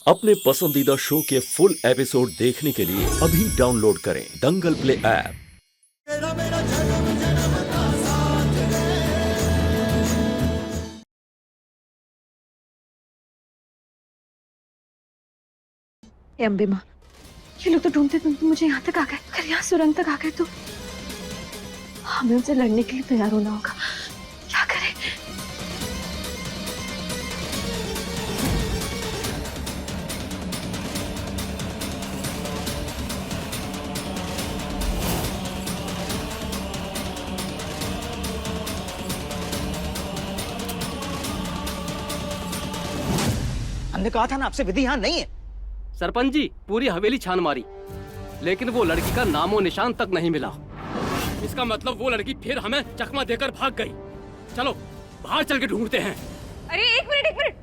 अपने पसंदीदा शो के फुल एपिसोड देखने के लिए अभी डाउनलोड करें दंगल प्ले ऐप। अम्बे माँ, ये लोग तो ढूंढते ढूंढते मुझे यहाँ तक आ गए। अगर यहाँ सुरंग तक आ गए तो हमें उनसे लड़ने के लिए तैयार होना होगा। क्या करें? हमने कहा था ना आपसे, विधि यहाँ नहीं है। सरपंच जी, पूरी हवेली छान मारी, लेकिन वो लड़की का नामो निशान तक नहीं मिला। इसका मतलब वो लड़की फिर हमें चकमा देकर भाग गई। चलो बाहर चल के ढूंढते हैं। अरे एक मिनट,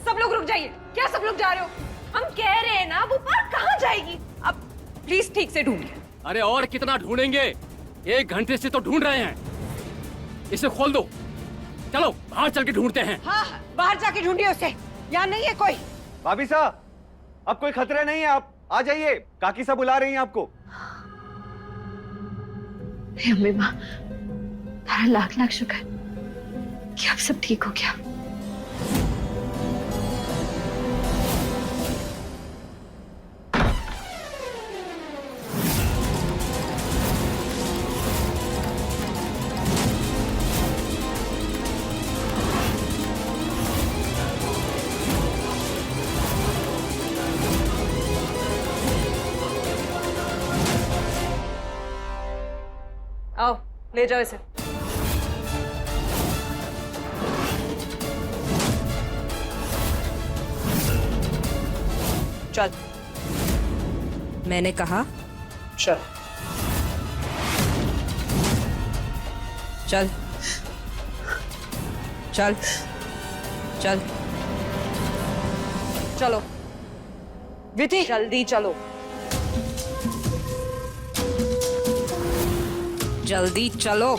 सब लोग रुक जाइए। क्या सब लोग जा रहे हो? हम कह रहे हैं ना, वो पार्क कहाँ जाएगी? अब प्लीज ठीक से ढूंढिए। अरे और कितना ढूंढेंगे, 1 घंटे से तो ढूंढ रहे हैं। इसे खोल दो, चलो बाहर चल के ढूंढते हैं। हाँ, बाहर जाके ढूंढिए उसे। यहाँ नहीं है कोई। भाभी साहब, अब कोई खतरा नहीं है, आप आ जाइए, काकी साहब बुला रही हैं आपको। अम्बे माँ, तारा लाख लाख शुक्र कि अब सब ठीक हो गया। आओ, ले जाओ इसे। चल। मैंने कहा चल। चल चल चल चलो विधि, जल्दी चलो। जल्दी चलो।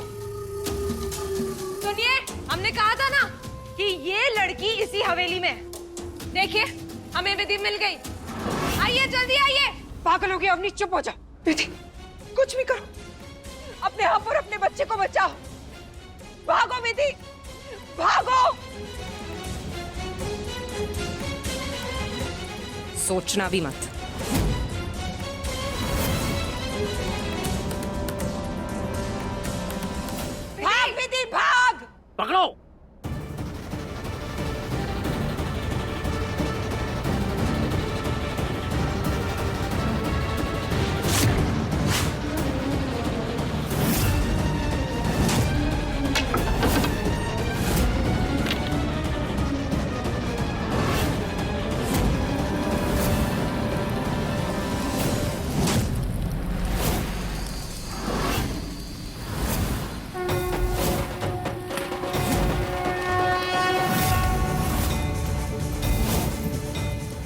सुनिए, हमने कहा था ना कि ये लड़की इसी हवेली में है। देखिए, हमें विधि मिल गई। आइए, जल्दी आइए। पागल हो गया, अपनी चुप हो जाओ। विधि, कुछ भी करो, अपने आप और अपने बच्चे को बचाओ। भागो विधि, भागो। सोचना भी मत। भाग विधि, भाग। पकड़ो।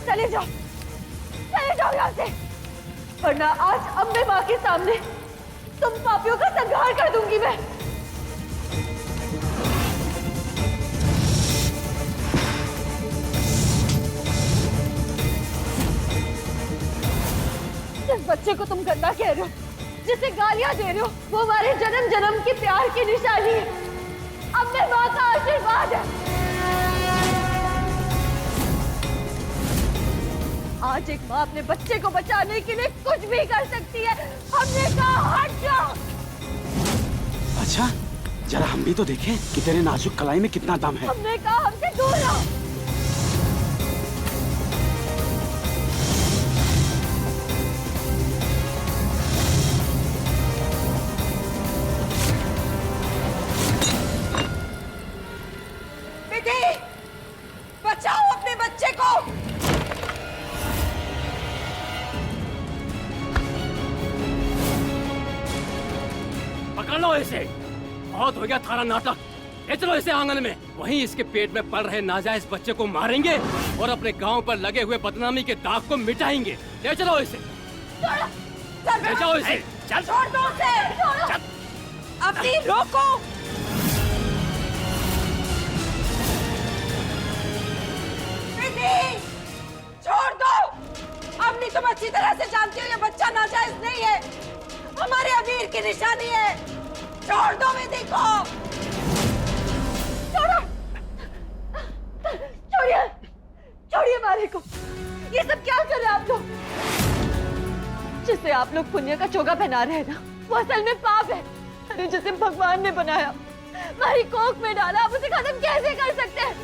चले जाओ यहाँ से, वरना आज अम्बे माँ के सामने तुम पापियों का संहार कर दूंगी मैं। जिस बच्चे को तुम गंदा कह रहे हो, जिसे गालियां दे रहे हो, वो हमारे जन्म जन्म के प्यार की निशानी है। अम्बे माँ का आशीर्वाद है। आज एक माँ अपने बच्चे को बचाने के लिए कुछ भी कर सकती है। हमने कहा हट जाओ। अच्छा, जरा हम भी तो देखें कि तेरे नाजुक कलाई में कितना दम है। हमने कहा हमसे दूर रहो। विधि, बचाओ अपने बच्चे को। पकड़ लो इसे। बहुत हो गया थारा नाटक। ले चलो इसे आंगन में, वहीं इसके पेट में पल रहे नाजायज बच्चे को मारेंगे और अपने गांव पर लगे हुए बदनामी के दाग को मिटाएंगे। ले चलो इसे। ले जाओ इसे। चल। छोड़ दो उसे। चल। अपनी रोको। विधि, छोड़ दो। अच्छी तरह से जानती हूँ ये बच्चा नाजायज नहीं है, हमारे अमीर की निशानी है। छोड़ दो विधि को। छोड़िए, छोड़िए मारे को। ये सब क्या कर रहे हैं आप लोग? जिसे आप लोग पुण्य का चोगा पहना रहे हैं ना, वो असल में पाप है। अरे जिसे भगवान ने बनाया, हमारी कोख में डाला, आप उसे खत्म कैसे कर सकते हैं?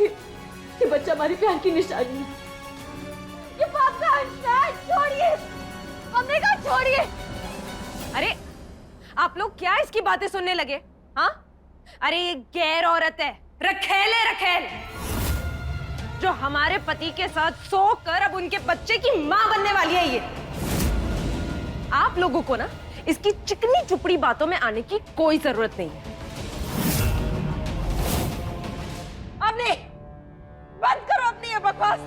ये बच्चा हमारी प्यार की निशानी है। ये पाप का अंश है। छोड़िए, हमने कहा छोड़िए। अरे आप लोग क्या इसकी बातें सुनने लगे? हाँ, अरे ये गैर औरत है, रखेले रखेल, जो हमारे पति के साथ सोकर अब उनके बच्चे की मां बनने वाली है। ये आप लोगों को ना इसकी चिकनी चुपड़ी बातों में आने की कोई जरूरत नहीं है। अब नहीं, बंद करो अपनी ये बकवास।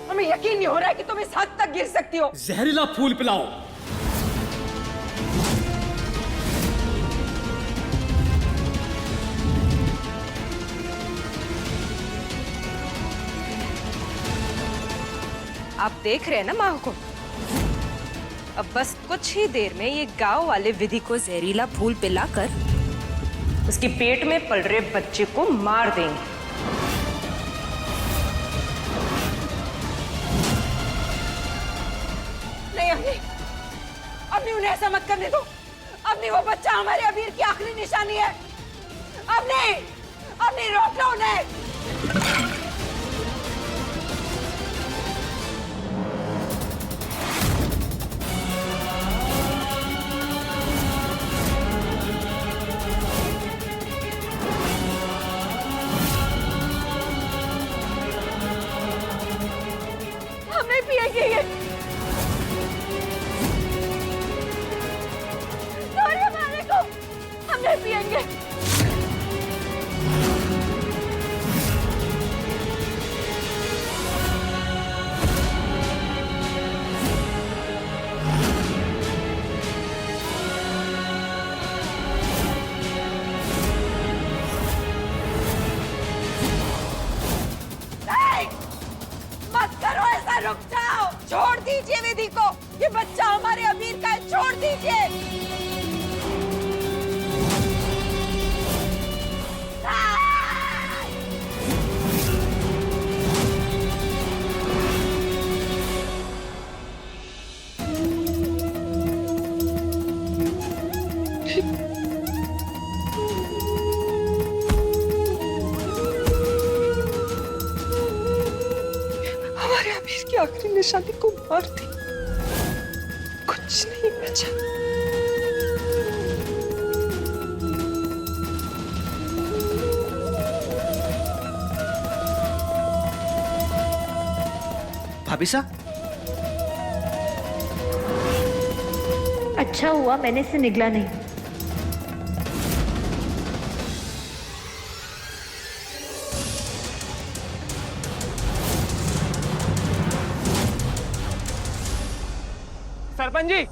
हमें यकीन नहीं हो रहा है कि तुम इस हद तक गिर सकती हो। जहरीला फूल पिलाओ। आप देख रहे हैं ना माँ को? अब बस कुछ ही देर में ये गांव वाले विधि को जहरीला फूल पिलाकर उसके पेट में पल रहे बच्चे को मार देंगे। नहीं अम्मी, अम्मी उन्हें ऐसा मत करने दो। अम्मी वो बच्चा हमारे अबीर की आखिरी निशानी है। अम्मी, अम्मी रोक लो उन्हें। हमें पिएंगे ये। छोड़िए मारे को, हमें पिएंगे। मत करो ऐसा, रुक जाओ। छोड़ दीजिए विधि को, ये बच्चा हमारे अमीर का है, छोड़ दीजिए। हमारे अमीर की आखिरी निशानी को मार दी, कुछ नहीं बचा। भाभी साहब, अच्छा हुआ मैंने इसे निगला नहीं। सरपंच जी,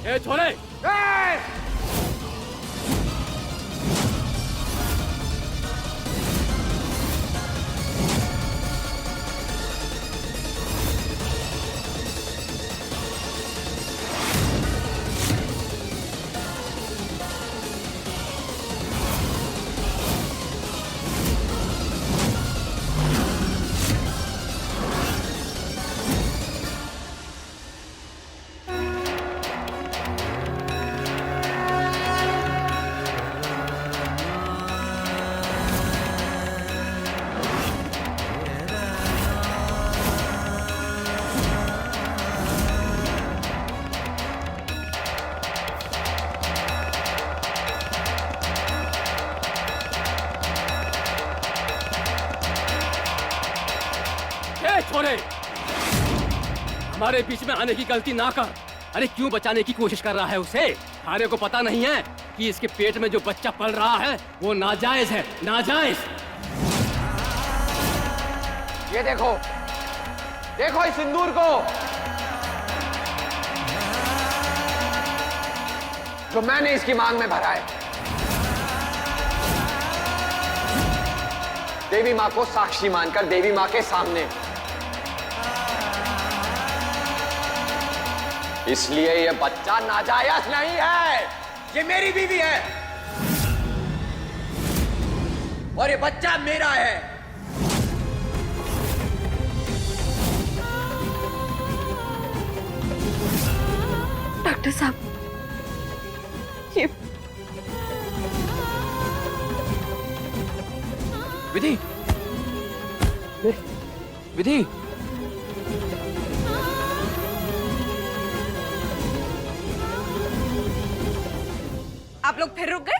ए छोरे, छोरे, हमारे बीच में आने की गलती ना कर। अरे क्यों बचाने की कोशिश कर रहा है उसे? थारे को पता नहीं है कि इसके पेट में जो बच्चा पल रहा है वो नाजायज है, नाजायज। ये देखो, देखो इस सिंदूर को जो मैंने इसकी मांग में भरा है। देवी मां को साक्षी मानकर देवी मां के सामने, इसलिए ये बच्चा नाजायज नहीं है, ये मेरी बीवी है और ये बच्चा मेरा है। डॉक्टर साहब, ये विधि, विधि, आप लोग फिर रुक गए?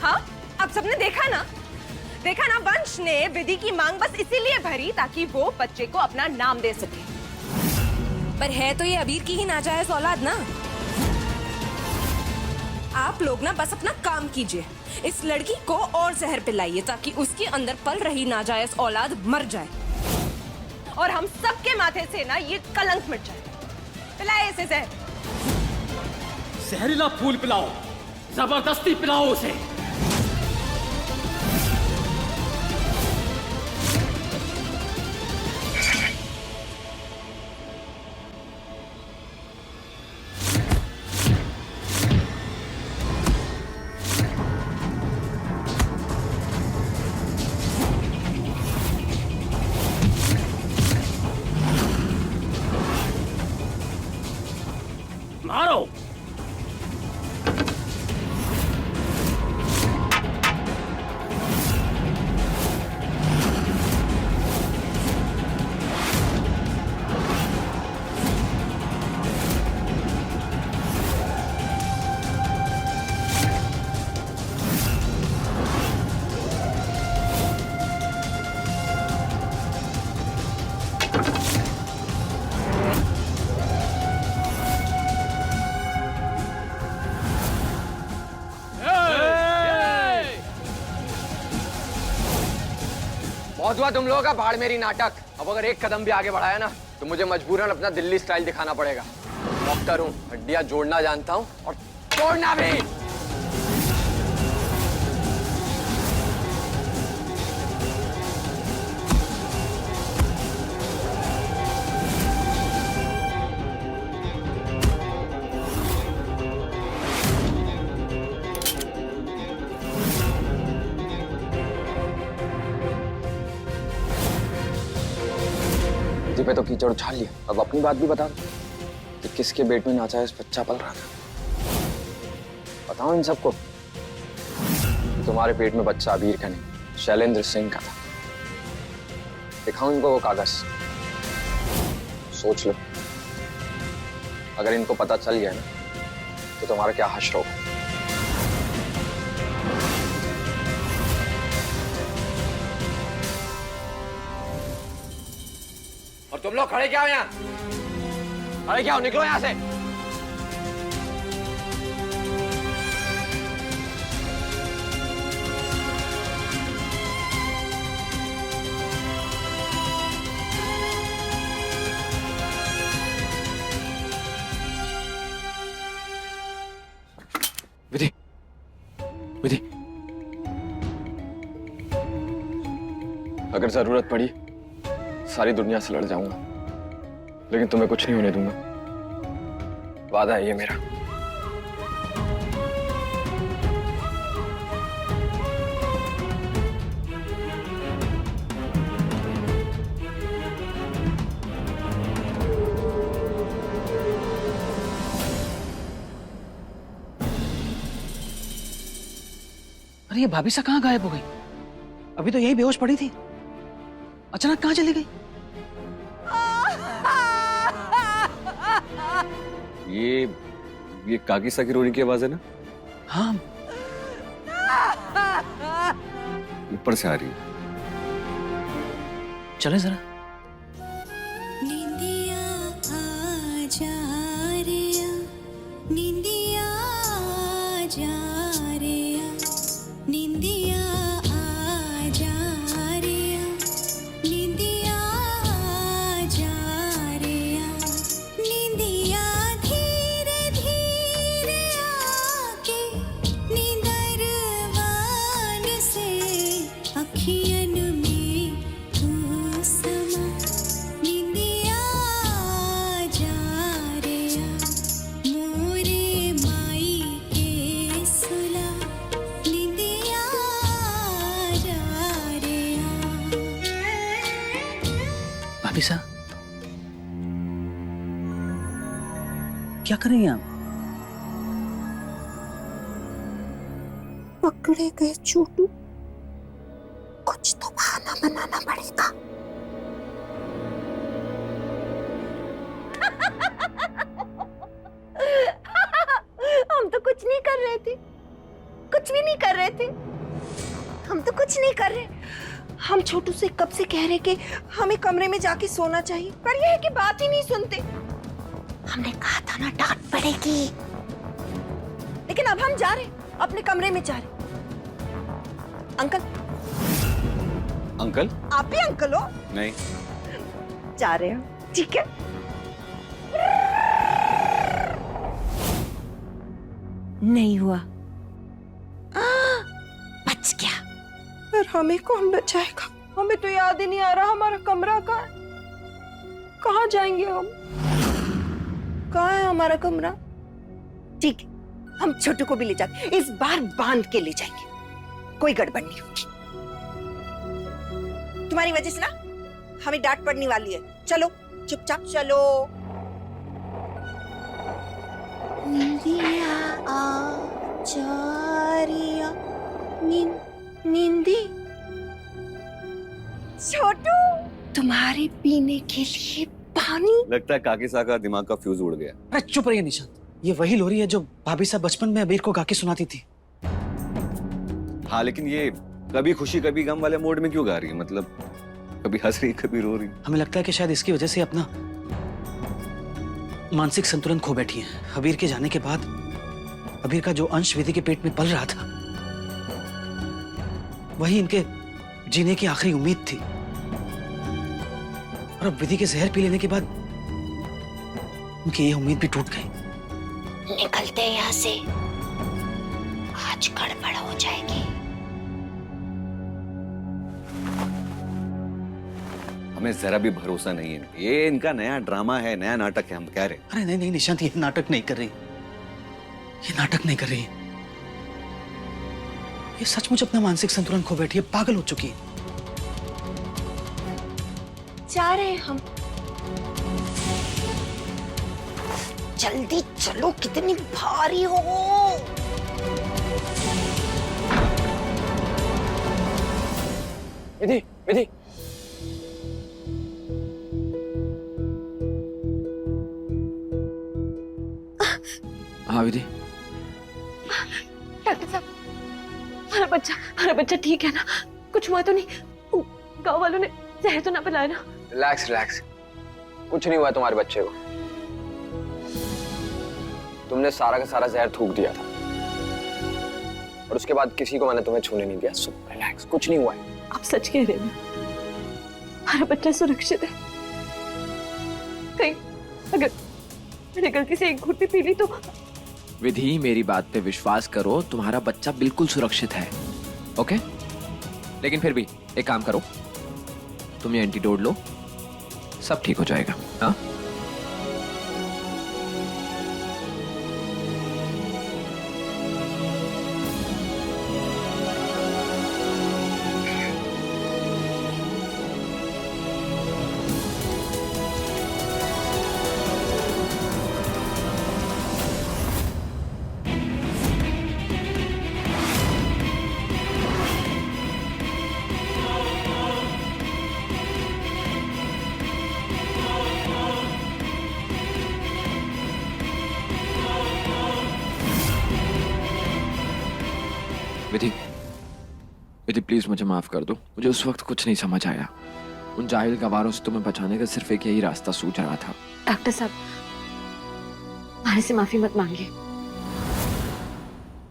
हाँ, आप सबने देखा ना, देखा ना, वंश ने विधि की मांग बस इसीलिए भरी ताकि वो बच्चे को अपना नाम दे सके। पर है तो ये अबीर की ही नाजायज औलाद ना। आप लोग ना बस अपना काम कीजिए, इस लड़की को और जहर पिलाइए ताकि उसके अंदर पल रही नाजायज औलाद मर जाए और हम सबके माथे से ना ये कलंक मिट जाए। पिलाए इसे जहर। जहरीला फूल पिलाओ, जबरदस्ती पिलाओ उसे। मारो। बहुत हुआ तुम लोगों का भाड़ मेरी नाटक। अब अगर एक कदम भी आगे बढ़ाया ना तो मुझे मजबूरन अपना दिल्ली स्टाइल दिखाना पड़ेगा। डॉक्टर हूँ, हड्डियां जोड़ना जानता हूँ और तोड़ना भी। पे तो कीचड़ उछाल लिया, अब अपनी बात भी बता दो कि किसके पेट में नाजायज बच्चा पल रहा था। बताओ इन सबको कि तुम्हारे पेट में बच्चा अबीर का नहीं, शैलेंद्र सिंह का था। दिखाओ इनको वो कागज, सोच लो अगर इनको पता चल गया ना तो तुम्हारा क्या हश्र होगा। और तुम लोग खड़े क्या हो यहाँ? खड़े क्या हो? निकलो यहाँ से। विधि, विधि, अगर जरूरत पड़ी सारी दुनिया से लड़ जाऊंगा, लेकिन तुम्हें कुछ नहीं होने दूंगा। वादा है ये मेरा। अरे ये भाभी सा कहाँ गायब हो गई? अभी तो यही बेहोश पड़ी थी, अचानक कहाँ चली गई? ये काकी सा की रोने की आवाज है ना? हाँ, ऊपर से आ रही है। चले जरा। निंदिया आ जा रे, निंदिया क्या कर रही हैं आप? पकड़े गए छोटू, कुछ तो बहाना बनाना पड़ेगा। हम तो कुछ नहीं कर रहे थे, कुछ भी नहीं कर रहे थे। हम तो कुछ नहीं कर रहे। हम छोटू से कब से कह रहे कि हमें कमरे में जाके सोना चाहिए, पर यह है कि बात ही नहीं सुनते। हमने कहा था ना डांट पड़ेगी। लेकिन अब हम जा रहे, अपने कमरे में जा रहे। Uncle, uncle? आप भी अंकल हो? नहीं। जा रहे हो, ठीक है। नहीं हुआ, बच गया। पर हमें कौन बचाएगा? हमें तो याद ही नहीं आ रहा हमारा कमरा कहाँ है। कहाँ जाएंगे हम? कहाँ है हमारा कमरा? ठीक है, हम छोटू को भी ले जाते, इस बार बांध के ले जाएंगे, कोई गड़बड़ नहीं होगी। तुम्हारी वजह से ना हमें डांट पड़ने वाली है। चलो चुपचाप चलो। निंदिया आचारिया नींदी। छोटू, तुम्हारे पीने के लिए पानी। लगता है काकी का दिमाग का फ्यूज उड़ गया। अरे चुप रहिए निशांत, ये वही लोरी है जो भाभी साहब बचपन में अबीर को गा के सुनाती थी। हाँ, लेकिन ये कभी खुशी कभी गम वाले मोड में क्यों गा रही है? मतलब कभी हंस रही कभी रो रही। हमें लगता है कि शायद इसकी वजह से अपना मानसिक संतुलन खो बैठी है। अबीर के जाने के बाद अबीर का जो अंश विधि के पेट में पल रहा था, वही इनके जीने की आखिरी उम्मीद थी। और अब विधि के जहर पी लेने के बाद उनकी ये उम्मीद भी टूट गई। निकलते हैं यहाँ से, आज गड़बड़ हो जाएगी। हमें जरा भी भरोसा नहीं है। ये इनका नया ड्रामा है, नया नाटक है, हम कह रहे हैं। अरे नहीं नहीं निशांत, ये नाटक नहीं कर रही, ये नाटक नहीं कर रही। ये सचमुच अपना मानसिक संतुलन खो बैठी है, पागल हो चुकी है। जा रहे हम। जल्दी चलो, कितनी भारी हो। विधि, विधि। हाँ विधि। डॉक्टर साहब, हमारा बच्चा ठीक है ना? कुछ हुआ तो नहीं? गांव वालों ने जहर तो ना पिलाया ना? रिलैक्स रिलैक्स, कुछ नहीं हुआ तुम्हारे बच्चे को। तुमने सारा का सारा जहर थूक दिया था और उसके बाद किसी को मैंने तुम्हें छूने नहीं दिया। सो रिलैक्स, कुछ नहीं हुआ है। आप सच कह रहे हैं ना? हमारा बच्चा सुरक्षित है? कहीं अगर मैंने गलती से एक घूंट भी पी ली तो? विधि, मेरी बात पे विश्वास करो, तुम्हारा बच्चा बिल्कुल सुरक्षित है। ओके? लेकिन फिर भी एक काम करो, तुम ये एंटीडोट लो, सब ठीक हो जाएगा। हाँ? विधि, विधि प्लीज मुझे माफ कर दो। मुझे उस वक्त कुछ नहीं समझ आया। उन जाहिल गवारों से तुम्हें बचाने का सिर्फ एक यही रास्ता सूझ रहा था। डॉक्टर साहब, हमारे से माफी मत मांगिए।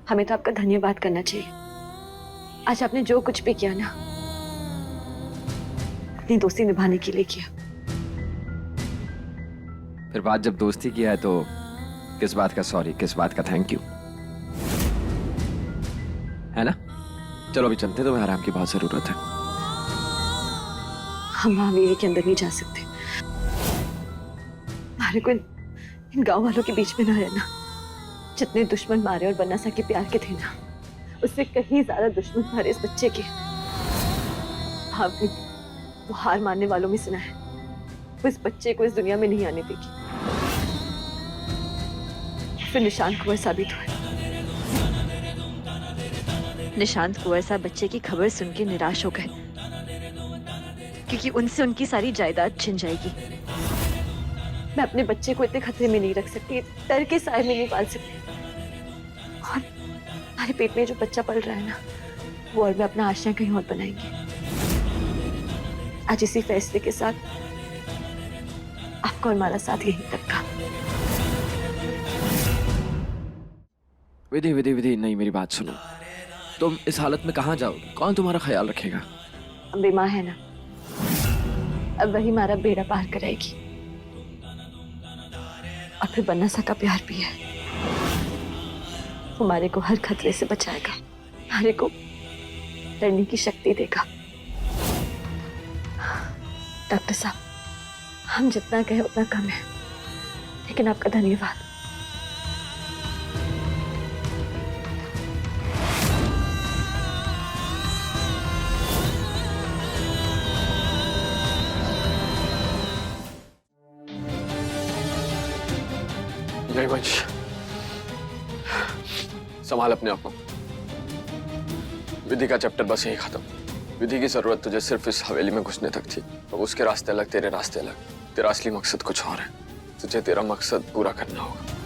हमें तो आपका धन्यवाद करना चाहिए। आज आपने जो कुछ भी किया ना, अपनी दोस्ती निभाने के लिए किया। फिर बात जब दोस्ती की है तो किस बात का सॉरी, किस बात का थैंक यू, है ना? चलो अभी चलते, तुम्हें आराम की बहुत जरूरत है। हम महावीर के अंदर नहीं जा सकते। हमारे को इन गांव वालों के बीच में ना रहना। जितने दुश्मन मारे और बन्ना सा के प्यार के थे ना, उससे कहीं ज्यादा दुश्मन हमारे इस बच्चे के। हमने वो हार मानने वालों में सुना है, वो इस बच्चे को इस दुनिया में नहीं आने देगी। फिर निशांत कुंवर साबित हुए। निशांत कुंवर साहब बच्चे की खबर सुन के निराश हो गए, क्योंकि उनसे उनकी सारी जायदाद छिन जाएगी। मैं अपने बच्चे को इतने खतरे में नहीं रख सकती, डर के साए में नहीं पाल सकती। और हमारे पेट में जो बच्चा पल रहा है ना, वो और मैं अपना आश्रय कहीं और बनाएंगे। आज इसी फैसले के साथ आपका और हमारा साथ यहीं तक का। विधि विधि विधि, नहीं मेरी बात सुनो। तुम इस हालत में कहाँ जाओगी? कौन तुम्हारा ख्याल रखेगा? अम्बे माँ है ना, अब वही हमारा बेड़ा पार कराएगी। और फिर बन्ना सा का प्यार भी है, हमारे को हर खतरे से बचाएगा, हमारे को लड़ने की शक्ति देगा। डॉक्टर साहब, हम जितना कहें उतना कम है, लेकिन आपका धन्यवाद। जय वंश, संभाल अपने आप को। विधि का चैप्टर बस यही खत्म। विधि की जरूरत तुझे सिर्फ इस हवेली में घुसने तक थी। अब उसके रास्ते अलग, तेरे रास्ते अलग। तेरा असली मकसद कुछ और है। तुझे तेरा मकसद पूरा करना होगा।